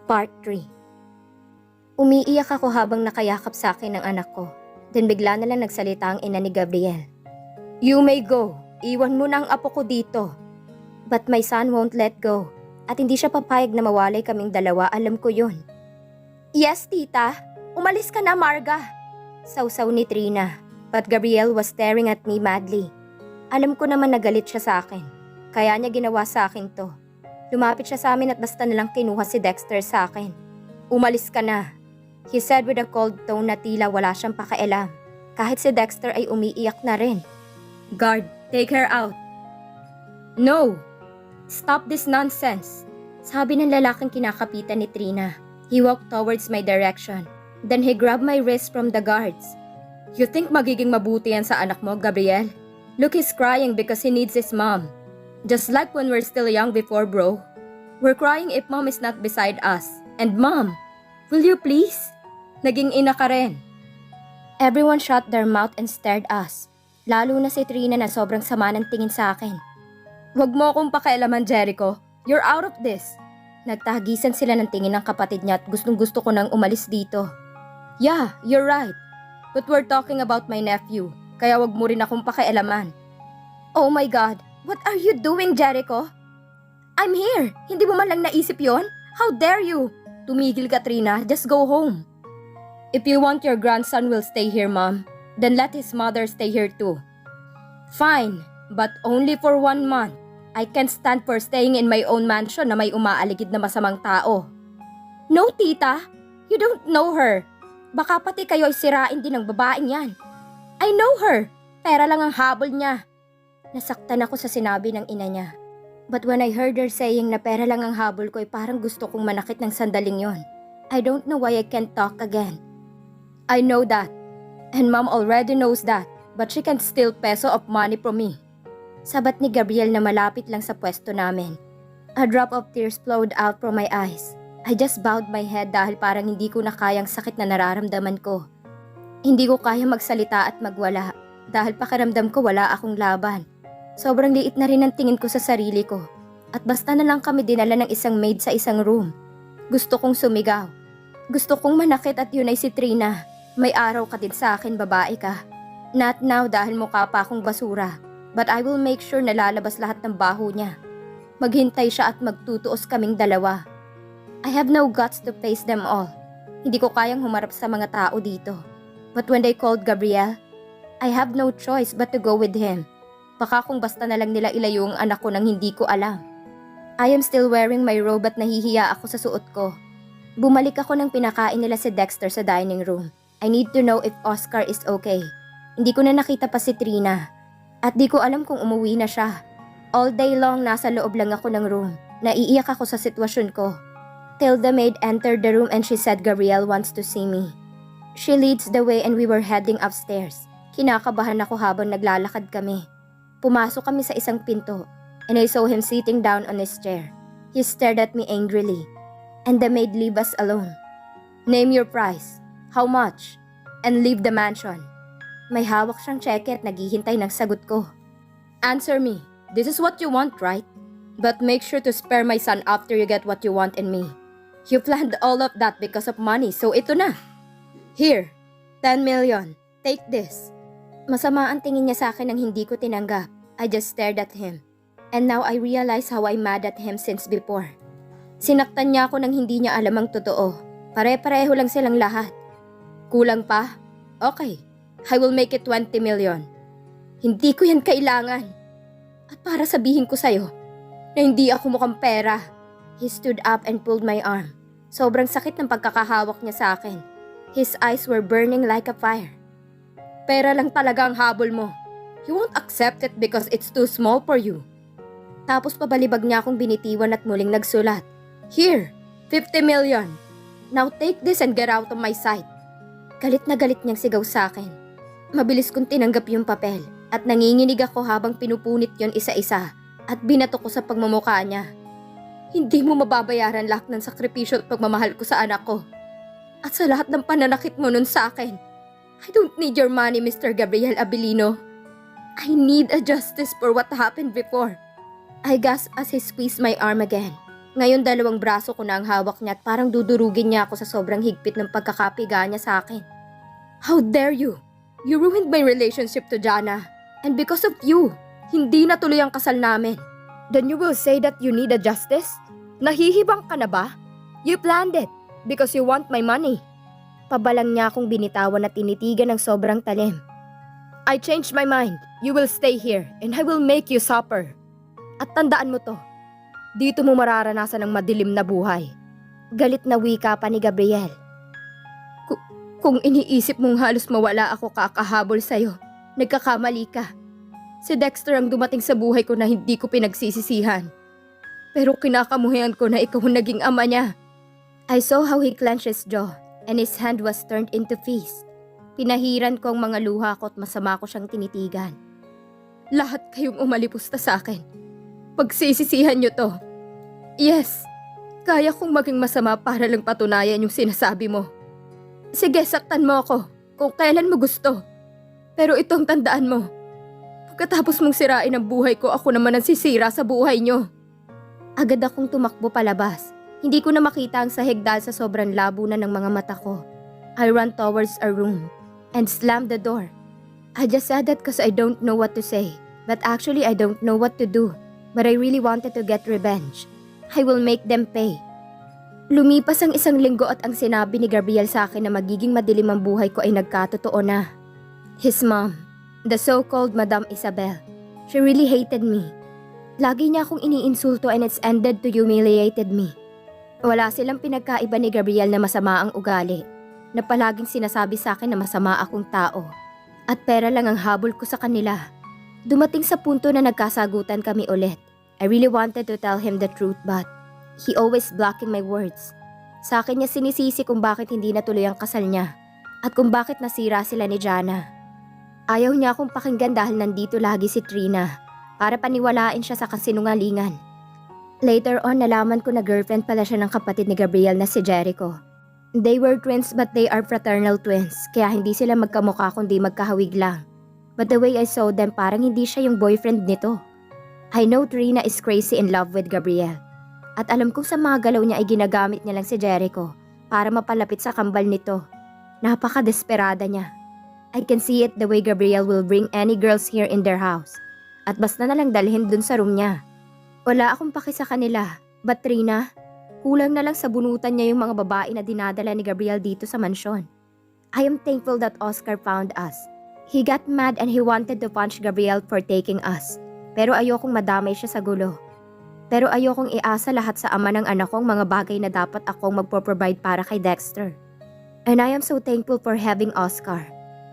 Part 3. Umiiyak ako habang nakayakap sa akin ng anak ko. Then bigla na lang nagsalita ang ina ni Gabriel. "You may go. Iwan mo na ang apo ko dito." But my son won't let go. At hindi siya papayag na mawalay kaming dalawa, alam ko yun. "Yes, tita. Umalis ka na, Marga." Sausaw ni Trina. But Gabriel was staring at me madly. Alam ko naman nagalit siya sa akin. Kaya niya ginawa sa akin to. Lumapit siya sa amin at basta nalang kinuha si Dexter sa akin. "Umalis ka na," he said with a cold tone na tila wala siyang pakialam. Kahit si Dexter ay umiiyak na rin. "Guard, take her out." "No! Stop this nonsense," sabi ng lalaking kinakapitan ni Trina. He walked towards my direction. Then he grabbed my wrist from the guards. "You think magiging mabuti yan sa anak mo, Gabriel? Look, he's crying because he needs his mom. Just like when we're still young before, bro. We're crying if mom is not beside us. And mom, will you please? Naging ina ka rin." Everyone shut their mouth and stared us. Lalo na si Trina na sobrang sama ng tingin sa akin. "Wag mo akong pakialaman, Jericho. You're out of this." Nagtagisan sila ng tingin ng kapatid niya at gustong-gusto ko nang umalis dito. "Yeah, you're right. But we're talking about my nephew. Kaya wag mo rin akong pakialaman." "Oh my God. What are you doing, Jericho?" "I'm here. Hindi mo man lang naisip yon? How dare you?" "Tumigil ka, Trina. Just go home." "If you want your grandson will stay here, Mom, then let his mother stay here too." "Fine, but only for 1 month. I can't stand for staying in my own mansion na may umaaligid na masamang tao." "No, tita. You don't know her. Baka pati kayo ay sirain din ng babaeng yan." "I know her. Pera lang ang habol niya." Nasaktan ako sa sinabi ng ina niya. But when I heard her saying na pera lang ang habol ko ay parang gusto kong manakit ng sandaling yon. I don't know why I can't talk again. "I know that. And mom already knows that. But she can't steal peso of money from me." Sabat ni Gabriel na malapit lang sa pwesto namin. A drop of tears flowed out from my eyes. I just bowed my head dahil parang hindi ko na kayang sakit na nararamdaman ko. Hindi ko kaya magsalita at magwala dahil pakiramdam ko wala akong laban. Sobrang liit na rin ang tingin ko sa sarili ko. At basta na lang kami dinala ng isang maid sa isang room. Gusto kong sumigaw. Gusto kong manakit at yun ay si Trina. "May araw ka din sa akin, babae ka. Not now dahil mukha pa akong basura. But I will make sure na lalabas lahat ng baho niya. Maghintay siya at magtutuos kaming dalawa. I have no guts to face them all. Hindi ko kayang humarap sa mga tao dito. But when they called Gabriel, I have no choice but to go with him. Baka kung basta na lang nila ilayo ang anak ko nang hindi ko alam. I am still wearing my robe at nahihiya ako sa suot ko. Bumalik ako nang pinakain nila si Dexter sa dining room. I need to know if Oscar is okay. Hindi ko na nakita pa si Trina. At di ko alam kung umuwi na siya. All day long nasa loob lang ako ng room. Naiiyak ako sa sitwasyon ko. Till the maid entered the room and she said Gabriel wants to see me. She leads the way and we were heading upstairs. Kinakabahan ako habang naglalakad kami. Pumasok kami sa isang pinto and I saw him sitting down on his chair. He stared at me angrily and the maid leave us alone. "Name your price. How much? And leave the mansion." May hawak siyang cheque at naghihintay ng sagot ko. "Answer me. This is what you want, right? But make sure to spare my son after you get what you want in me. You planned all of that because of money, so ito na. Here, 10 million. Take this." Masama ang tingin niya sa akin nang hindi ko tinanggap. I just stared at him. And now I realize how I'm mad at him since before. Sinaktan niya ako nang hindi niya alam ang totoo. Pare-pareho lang silang lahat. "Kulang pa? Okay. I will make it 20 million. Hindi ko yan kailangan. At para sabihin ko sa'yo na hindi ako mukhang pera." He stood up and pulled my arm. Sobrang sakit ng pagkakahawak niya sa akin. His eyes were burning like a fire. "Pera lang talaga ang habol mo. You won't accept it because it's too small for you." Tapos pabalibag niya akong binitiwan at muling nagsulat. "Here, 50 million. Now take this and get out of my sight." Galit na galit niyang sigaw sa akin. Mabilis kong tinanggap yung papel at nanginginig ako habang pinupunit yon isa-isa at binato ko sa pagmumukha niya. "Hindi mo mababayaran lahat ng sakripisyo at pagmamahal ko sa anak ko. At sa lahat ng pananakit mo nun sa akin. I don't need your money, Mr. Gabriel Abilino. I need a justice for what happened before." I gasped as he squeezed my arm again. Ngayon 2 braso ko na ang hawak niya at parang dudurugin niya ako sa sobrang higpit ng pagkakapiga niya sa akin. How dare you? You ruined my relationship to Jana. And because of you, hindi natuloy ang kasal namin. Then you will say that you need a justice? Nahihibang ka na ba? You planned it because you want my money. Pabalang niya akong binitawan at tinitigan ng sobrang talim. I changed my mind. You will stay here and I will make you suffer. At tandaan mo to. Dito mo mararanasan ang madilim na buhay. Galit na wika pa ni Gabriel. Kung iniisip mong halos mawala ako kakahabol sa'yo, nagkakamali ka. Si Dexter ang dumating sa buhay ko na hindi ko pinagsisisihan. Pero kinakamuhian ko na ikaw ang naging ama niya. I saw how he clenched his jaw and his hand was turned into fist. Pinahiran ko ang mga luha ko at masama ko siyang tinitigan. Lahat kayong umalipusta sa akin. Pagsisisihan niyo to. Yes, kaya kong maging masama para lang patunayan yung sinasabi mo. Sige, saktan mo ako kung kailan mo gusto. Pero itong tandaan mo, pagkatapos mong sirain ang buhay ko, ako naman ang sisira sa buhay niyo. Agad akong tumakbo palabas. Hindi ko na makita ang sahig dahil sa sobrang labo na ng mga mata ko. I ran towards our room and slammed the door. I just said that because I don't know what to say. But actually I don't know what to do. But I really wanted to get revenge. I will make them pay. Lumipas ang 1 linggo at ang sinabi ni Gabriel sa akin na magiging madilim ang buhay ko ay nagkatotoo na. His mom, the so-called Madam Isabel, she really hated me. Lagi niya akong iniinsulto and it's ended to humiliated me. Wala silang pinagkaiba ni Gabriel na masama ang ugali, na palaging sinasabi sa akin na masama akong tao. At pera lang ang habol ko sa kanila. Dumating sa punto na nagkasagutan kami ulit. I really wanted to tell him the truth but he always blocking my words. Sa akin niya sinisisi kung bakit hindi natuloy ang kasal niya at kung bakit nasira sila ni Jana. Ayaw niya akong pakinggan dahil nandito lagi si Trina para paniwalain siya sa kasinungalingan. Later on, nalaman ko na girlfriend pala siya ng kapatid ni Gabriel na si Jericho. They were twins but they are fraternal twins kaya hindi sila magkamukha kundi magkahawig lang. But the way I saw them, parang hindi siya yung boyfriend nito. I know Trina is crazy in love with Gabriel. At alam kong sa mga galaw niya ay ginagamit niya lang si Jericho para mapalapit sa kambal nito. Napaka-desperada niya. I can see it the way Gabriel will bring any girls here in their house. At basta na lang dalhin dun sa room niya. Wala akong paki sa kanila. But Trina, kulang na lang sa bunutan niya yung mga babae na dinadala ni Gabriel dito sa mansyon. I am thankful that Oscar found us. He got mad and he wanted to punch Gabriel for taking us. Pero ayokong madamay siya sa gulo. Pero ayokong iasa lahat sa ama ng anak kong mga bagay na dapat akong magpo-provide para kay Dexter. And I am so thankful for having Oscar.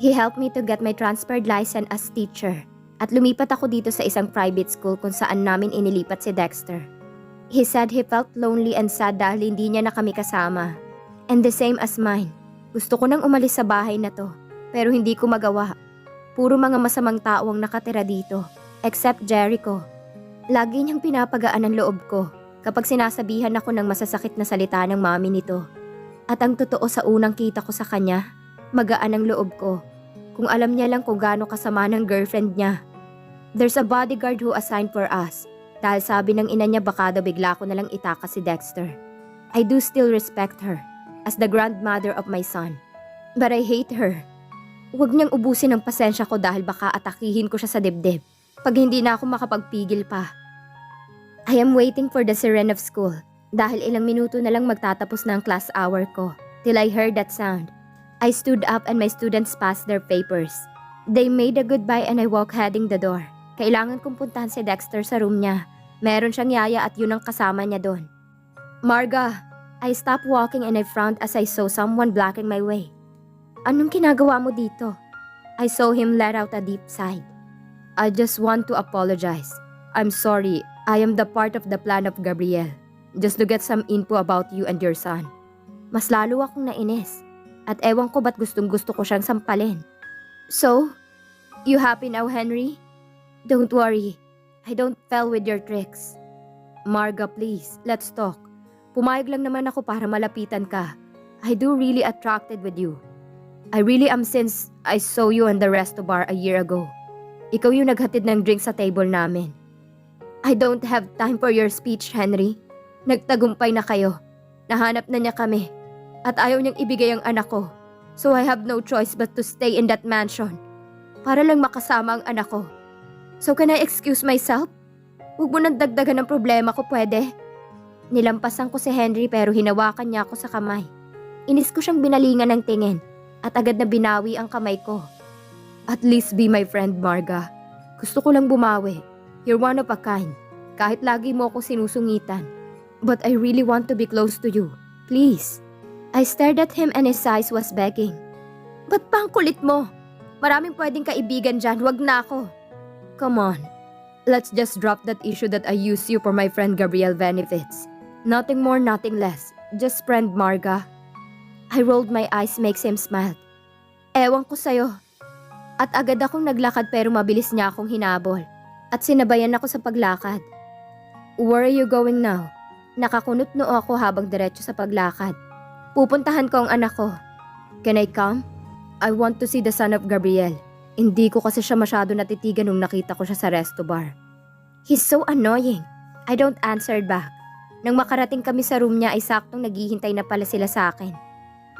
He helped me to get my transferred license as teacher. At lumipat ako dito sa isang private school kung saan namin inilipat si Dexter. He said he felt lonely and sad dahil hindi niya na kami kasama. And the same as mine. Gusto ko nang umalis sa bahay na to. Pero hindi ko magawa. Puro mga masamang tao ang nakatira dito. Except Jericho. Lagi niyang pinapagaan ang loob ko kapag sinasabihan ako ng masasakit na salita ng mami nito. At ang totoo sa unang kita ko sa kanya, magaan ang loob ko. Kung alam niya lang kung gaano kasama ng girlfriend niya. There's a bodyguard who assigned for us. Dahil sabi ng ina niya baka daw bigla ko nalang itakas si Dexter. I do still respect her as the grandmother of my son. But I hate her. Huwag niyang ubusin ang pasensya ko dahil baka atakihin ko siya sa dibdib pag hindi na ako makapagpigil pa. I am waiting for the siren of school dahil ilang minuto na lang magtatapos na ang class hour ko till I heard that sound. I stood up and my students passed their papers. They made a goodbye and I walked heading the door. Kailangan kong puntahan si Dexter sa room niya. Meron siyang yaya at yun ang kasama niya doon. Marga, I stopped walking and I frowned as I saw someone blocking my way. Anong ginagawa mo dito? I saw him let out a deep sigh. I just want to apologize. I'm sorry, I am the part of the plan of Gabriel. Just to get some info about you and your son. Mas lalo akong nainis. At ewan ko ba't gustong gusto ko siyang sampalin. So, you happy now, Henry? Don't worry, I don't fell with your tricks. Marga, please, let's talk. Pumayag lang naman ako para malapitan ka. I do really attracted with you. I really am since I saw you in the resto bar a year ago. Ikaw yung naghatid ng drink sa table namin. I don't have time for your speech, Henry. Nagtagumpay na kayo. Nahanap na niya kami. At ayaw niyang ibigay ang anak ko. So I have no choice but to stay in that mansion. Para lang makasama ang anak ko. So can I excuse myself? Huwag mo nang dagdagan ng problema ko, pwede? Nilampasan ko si Henry pero hinawakan niya ako sa kamay. Inis ko siyang binalingan ng tingin at agad na binawi ang kamay ko. At least be my friend, Marga. Gusto ko lang bumawi. You're one of a kind. Kahit lagi mo ako sinusungitan. But I really want to be close to you. Please. I stared at him and his eyes was begging. Ba't pa ang kulit mo? Maraming pwedeng kaibigan dyan, wag na ako. Come on. Let's just drop that issue that I use you for my friend Gabriel benefits. Nothing more, nothing less. Just friend, Marga. I rolled my eyes, makes him smile. Ewan ko sa'yo. At agad akong naglakad pero mabilis niya akong hinabol. At sinabayan ako sa paglakad. Where are you going now? Nakakunot noo ako habang diretso sa paglakad. Pupuntahan ko ang anak ko. Can I come? I want to see the son of Gabriel. Hindi ko kasi siya masyado natitigan nung nakita ko siya sa resto bar. He's so annoying. I don't answer back. Nang makarating kami sa room niya ay saktong naghihintay na pala sila sa akin.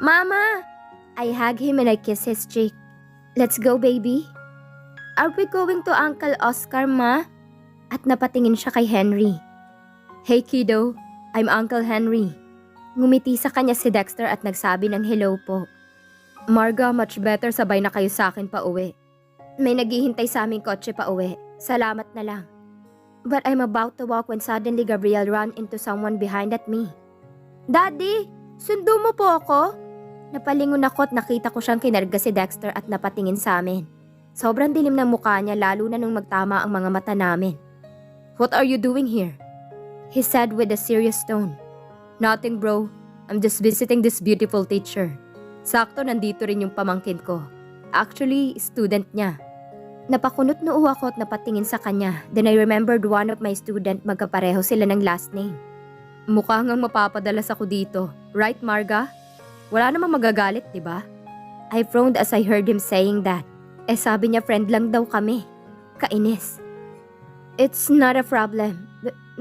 Mama! I hug him and I kiss his cheek. Let's go, baby. Are we going to Uncle Oscar, Ma? At napatingin siya kay Henry. Hey kiddo, I'm Uncle Henry. Ngumiti sa kanya si Dexter at nagsabi ng hello po. Marga, much better sabay na kayo sa akin pa uwi. May naghihintay sa aming kotse pa uwi. Salamat na lang. But I'm about to walk when suddenly Gabriel ran into someone behind at me. Daddy, sundo mo po ako? Napalingon ako at nakita ko siyang kinarga si Dexter at napatingin sa amin. Sobrang dilim ng mukha niya lalo na nung magtama ang mga mata namin. What are you doing here? He said with a serious tone. Nothing bro, I'm just visiting this beautiful teacher. Sakto nandito rin yung pamangkin ko. Actually, student niya. Napakunot noo ako at napatingin sa kanya. Then I remembered one of my student, magkapareho sila ng last name. Mukha ngang mapapadalas ako dito. Right, Marga? Wala namang magagalit, diba? I frowned as I heard him saying that. Sabi niya friend lang daw kami. Kainis. It's not a problem.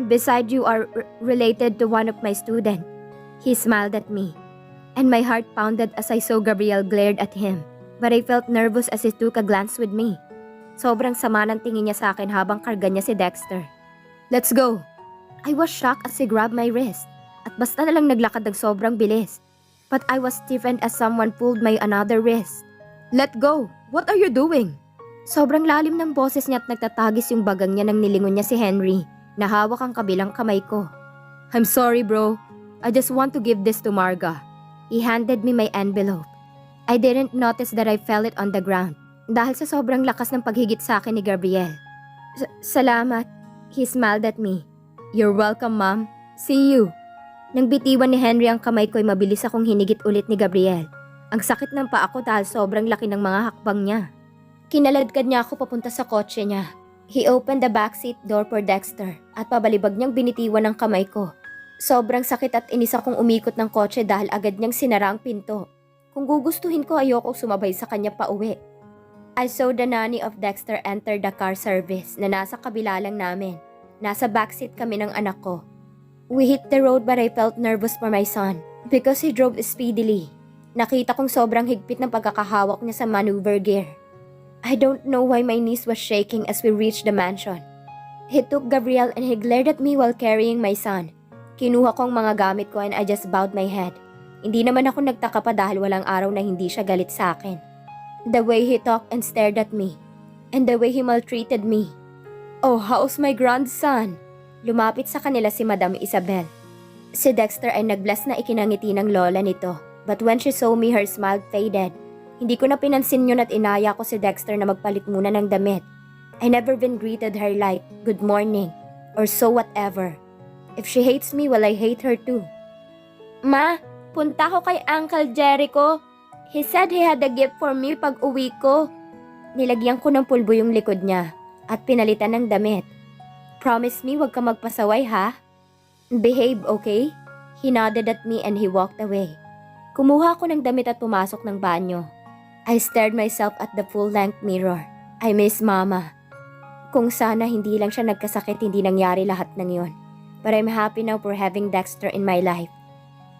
Besides, you are related to one of my student. He smiled at me. And my heart pounded as I saw Gabriel glared at him. But I felt nervous as he took a glance with me. Sobrang sama ng tingin niya sa akin habang karga niya si Dexter. Let's go! I was shocked as he grabbed my wrist. At basta na lang naglakad ng sobrang bilis. But I was stiffened as someone pulled my another wrist. Let go! What are you doing? Sobrang lalim ng boses niya at nagtatagis yung bagang niya nang nilingon niya si Henry. Nahawak ang kabilang kamay ko. I'm sorry bro. I just want to give this to Marga. He handed me my envelope. I didn't notice that I fell it on the ground. Dahil sa sobrang lakas ng paghigit sa akin ni Gabriel. Salamat. He smiled at me. You're welcome, Mom. See you. Nang bitiwan ni Henry ang kamay ko ay mabilis akong hinigit ulit ni Gabriel. Ang sakit ng paa ko dahil sobrang laki ng mga hakbang niya. Kinaladkad niya ako papunta sa kotse niya. He opened the backseat door for Dexter at pabalibag niyang binitiwan ang kamay ko. Sobrang sakit at inis akong umikot ng kotse dahil agad niyang sinara ang pinto. Kung gugustuhin ko ayoko sumabay sa kanya pa uwi. I saw the nanny of Dexter enter the car service na nasa kabila lang namin. Nasa backseat kami ng anak ko. We hit the road but I felt nervous for my son because he drove speedily. Nakita kong sobrang higpit ng pagkakahawak niya sa maneuver gear. I don't know why my knees was shaking as we reached the mansion. He took Gabriel and he glared at me while carrying my son. Kinuha ko ang mga gamit ko and I just bowed my head. Hindi naman ako nagtaka pa dahil walang araw na hindi siya galit sa akin. The way he talked and stared at me. And the way he maltreated me. Oh, how's my grandson? Lumapit sa kanila si Madam Isabel. Si Dexter ay nag-bless na ikinangiti ng lola nito. But when she saw me, her smile faded. Hindi ko na pinansin yun at inaya ko si Dexter na magpalit muna ng damit. I never been greeted her like, good morning, or so whatever. If she hates me, well I hate her too. Ma, punta ko kay Uncle Jericho. He said he had a gift for me pag uwi ko. Nilagyan ko ng pulbo yung likod niya at pinalitan ng damit. Promise me wag ka magpasaway ha? Behave, okay? He nodded at me and he walked away. Kumuha ko ng damit at pumasok ng banyo. I stared myself at the full-length mirror. I miss Mama. Kung sana hindi lang siya nagkasakit, hindi nangyari lahat ng yon. But I'm happy now for having Dexter in my life.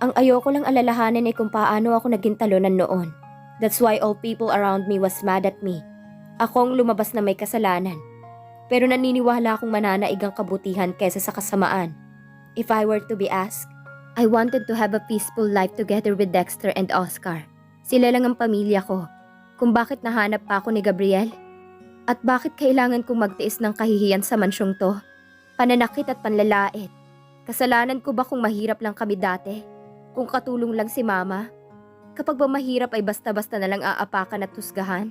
Ang ayoko lang alalahanin ay kung paano ako naging talunan noon. That's why all people around me was mad at me. Akong lumabas na may kasalanan. Pero naniniwala akong mananaig ang kabutihan kaysa sa kasamaan. If I were to be asked, I wanted to have a peaceful life together with Dexter and Oscar. Sila lang ang pamilya ko. Kung bakit nahanap pa ako ni Gabriel? At bakit kailangan kong magtiis ng kahihiyan sa mansyong to? Pananakit at panlalait. Kasalanan ko ba kung mahirap lang kami dati? Kung katulong lang si Mama? Kapag ba mahirap ay basta-basta na lang aapakan at husgahan?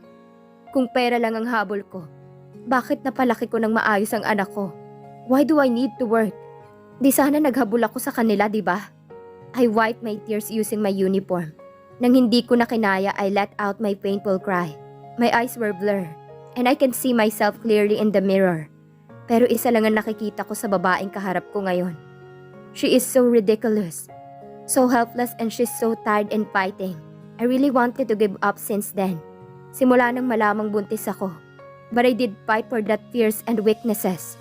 Kung pera lang ang habol ko, bakit napalaki ko ng maayos ang anak ko? Why do I need to work? Di sana naghabol ako sa kanila, di ba? I wiped my tears using my uniform. Nang hindi ko na kinaya, I let out my painful cry. My eyes were blurred, and I can see myself clearly in the mirror. Pero isa lang ang nakikita ko sa babaeng kaharap ko ngayon. She is so ridiculous, so helpless, and she's so tired and fighting. I really wanted to give up since then. Simula nang malamang buntis ako. But I did fight for that fears and weaknesses.